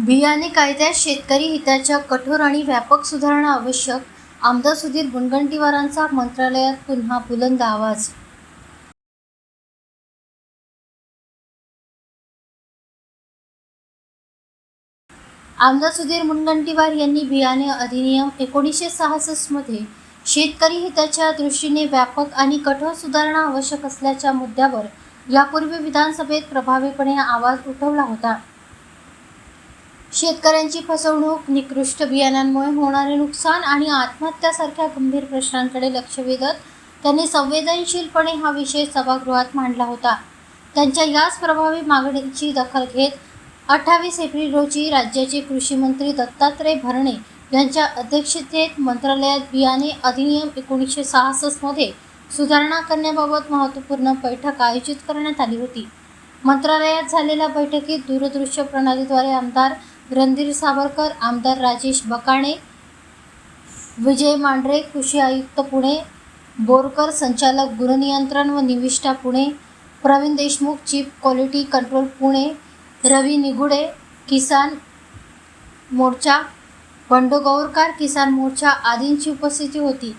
बियाणे कायद्यात शेतकरी हिताच्या कठोर आणि व्यापक सुधारणा आवश्यक. आमदार सुधीर मुनगंटीवारांचा मंत्रालयात पुन्हा बुलंद आवाज. आमदार सुधीर मुनगंटीवार यांनी बियाणे अधिनियम 1966 मध्ये शेतकरी हिताच्या दृष्टीने व्यापक आणि कठोर सुधारणा आवश्यक असल्याच्या मुद्द्यावर यापूर्वी विधानसभेत प्रभावीपणे आवाज उठवला होता. शेतकऱ्यांची फसवणूक, निकृष्ट बियाणांमुळे होणारे नुकसान आणि आत्महत्यासारख्या गंभीर प्रश्नांकडे लक्ष वेधत त्यांनी संवेदनशीलपणे हा विषय सभागृहात मांडला होता. त्यांच्या याच प्रभावी मागणीची दखल घेत 28 एप्रिल रोजी राज्याचे कृषी मंत्री दत्तात्रय भरणे यांच्या अध्यक्षतेत मंत्रालयात बियाणे अधिनियम 1966 मध्ये सुधारणा करण्याबाबत महत्त्वपूर्ण बैठक आयोजित करण्यात आली होती. मंत्रालयात झालेल्या बैठकीत दूरदृश्य प्रणालीद्वारे आमदार रणधीर सावरकर, आमदार राजेश बकाणे, विजय मांढरे कृषी आयुक्त पुणे, बोरकर संचालक गृहनियंत्रण व निविष्ठा Pune, Pravin Deshmukh chief quality control Pune, Ravi Nigude Kisan Morcha, Bandu Gaurkar Kisan Morcha आदींची उपस्थिती होती.